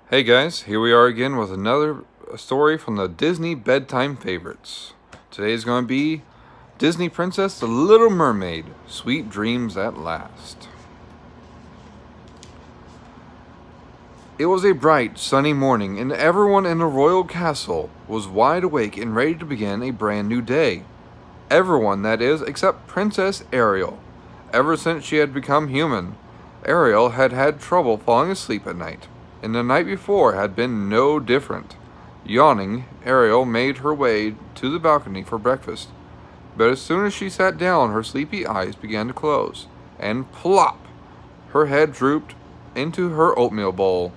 Hey guys, here we are again with another story from the Disney Bedtime Favorites. Today's going to be Disney Princess The Little Mermaid, Sweet Dreams at Last. It was a bright, sunny morning, and everyone in the royal castle was wide awake and ready to begin a brand new day. Everyone, that is, except Princess Ariel. Ever since she had become human, Ariel had had trouble falling asleep at night. And the night before had been no different. Yawning, Ariel made her way to the balcony for breakfast. But as soon as she sat down, her sleepy eyes began to close, and plop! Her head drooped into her oatmeal bowl.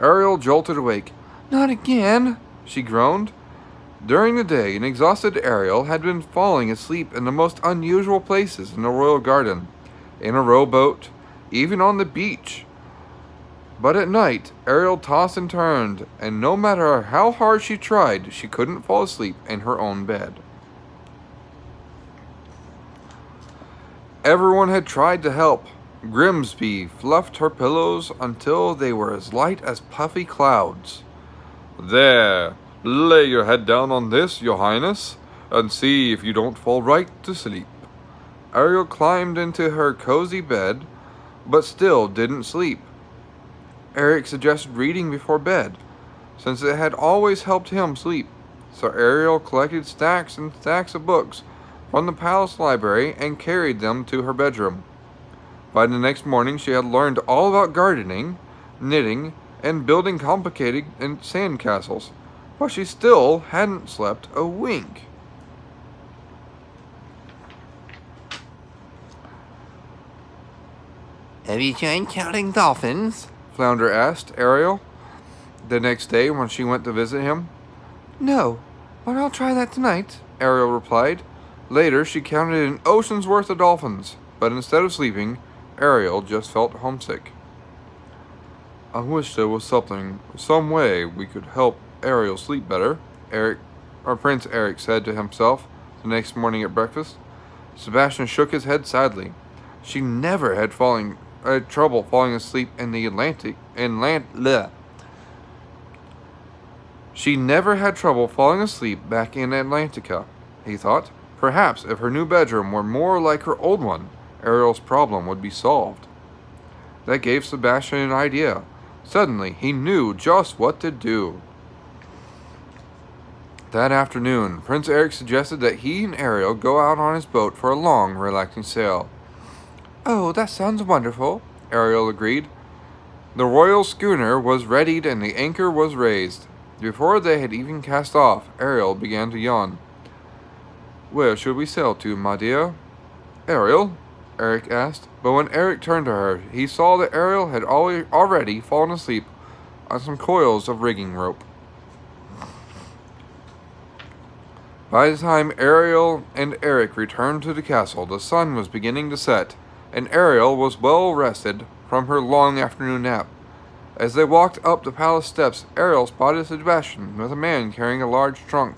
Ariel jolted awake. "Not again!" she groaned. During the day, an exhausted Ariel had been falling asleep in the most unusual places in the royal garden, in a rowboat, even on the beach. But at night, Ariel tossed and turned, and no matter how hard she tried, she couldn't fall asleep in her own bed. Everyone had tried to help. Grimsby fluffed her pillows until they were as light as puffy clouds. "There, lay your head down on this, your highness, and see if you don't fall right to sleep." Ariel climbed into her cozy bed, but still didn't sleep. Eric suggested reading before bed, since it had always helped him sleep. So Ariel collected stacks and stacks of books from the palace library and carried them to her bedroom. By the next morning, she had learned all about gardening, knitting, and building complicated sand castles, but she still hadn't slept a wink. "Have you tried counting dolphins?" Flounder asked Ariel the next day when she went to visit him. "No, but I'll try that tonight," Ariel replied. Later, she counted an ocean's worth of dolphins, but instead of sleeping, Ariel just felt homesick. "I wish there was some way we could help Ariel sleep better," Prince Eric said to himself the next morning at breakfast. Sebastian shook his head sadly. She never had trouble falling asleep in the She never had trouble falling asleep back in Atlantica, he thought. Perhaps if her new bedroom were more like her old one, Ariel's problem would be solved. That gave Sebastian an idea. Suddenly, he knew just what to do. That afternoon, Prince Eric suggested that he and Ariel go out on his boat for a long, relaxing sail. "Oh, that sounds wonderful," Ariel agreed. The royal schooner was readied and the anchor was raised. Before they had even cast off, Ariel began to yawn. "Where should we sail to, my dear?" "Ariel?" Eric asked. But when Eric turned to her, he saw that Ariel had already fallen asleep on some coils of rigging rope. By the time Ariel and Eric returned to the castle, the sun was beginning to set, and Ariel was well rested from her long afternoon nap. As they walked up the palace steps, Ariel spotted Sebastian with a man carrying a large trunk.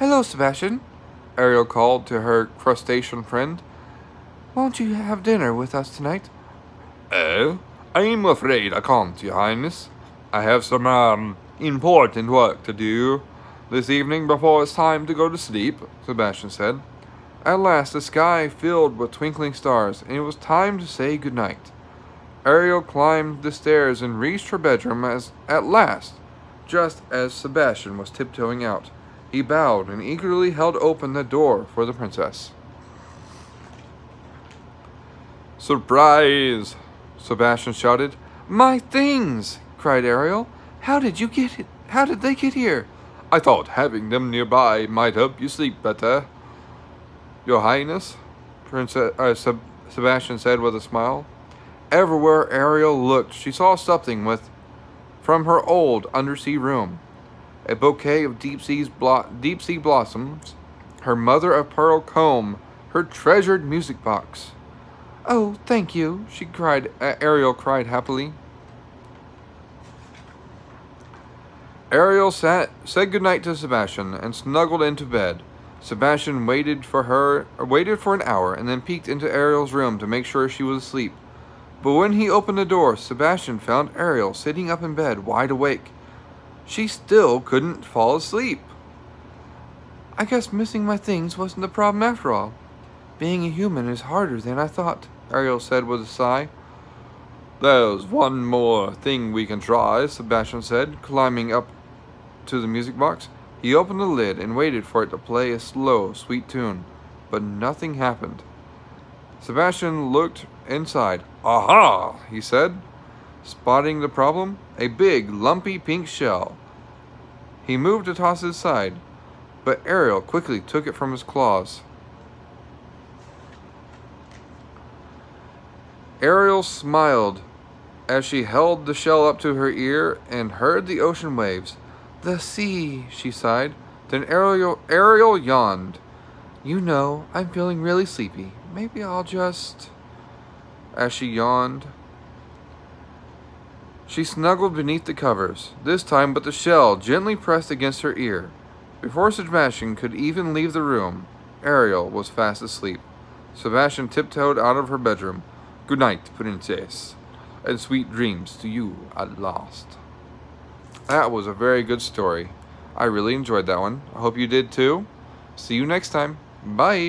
"Hello, Sebastian," Ariel called to her crustacean friend. "Won't you have dinner with us tonight?" "Oh, I'm afraid I can't, your highness. I have some, important work to do this evening before it's time to go to sleep," Sebastian said. At last, the sky filled with twinkling stars, and it was time to say goodnight. Ariel climbed the stairs and reached her bedroom at last, just as Sebastian was tiptoeing out. He bowed and eagerly held open the door for the princess. "Surprise!" Sebastian shouted. "My things!" cried Ariel. How did they get here?" "I thought having them nearby might help you sleep better." "Your Highness," Sebastian said with a smile. Everywhere Ariel looked, she saw something from her old undersea room. A bouquet of deep-sea blossoms, her mother-of-pearl comb, her treasured music box. "Oh, thank you," Ariel cried happily. Ariel said goodnight to Sebastian and snuggled into bed. Sebastian waited for an hour and then peeked into Ariel's room to make sure she was asleep. But when he opened the door, Sebastian found Ariel sitting up in bed, wide awake. She still couldn't fall asleep. I guess missing my things wasn't the problem after all. Being a human is harder than I thought, Ariel said with a sigh. There's one more thing we can try, Sebastian said, climbing up to the music box. He opened the lid and waited for it to play a slow, sweet tune, but nothing happened. Sebastian looked inside. Aha, he said, spotting the problem, a big, lumpy pink shell. He moved to toss it aside, but Ariel quickly took it from his claws. Ariel smiled as she held the shell up to her ear and heard the ocean waves. The sea, she sighed. Then Ariel yawned. You know, I'm feeling really sleepy. Maybe I'll just... As she yawned, she snuggled beneath the covers, this time with the shell gently pressed against her ear. Before Sebastian could even leave the room, Ariel was fast asleep. Sebastian tiptoed out of her bedroom. Good night, princess, and sweet dreams to you at last. That was a very good story. I really enjoyed that one. I hope you did too. See you next time. Bye.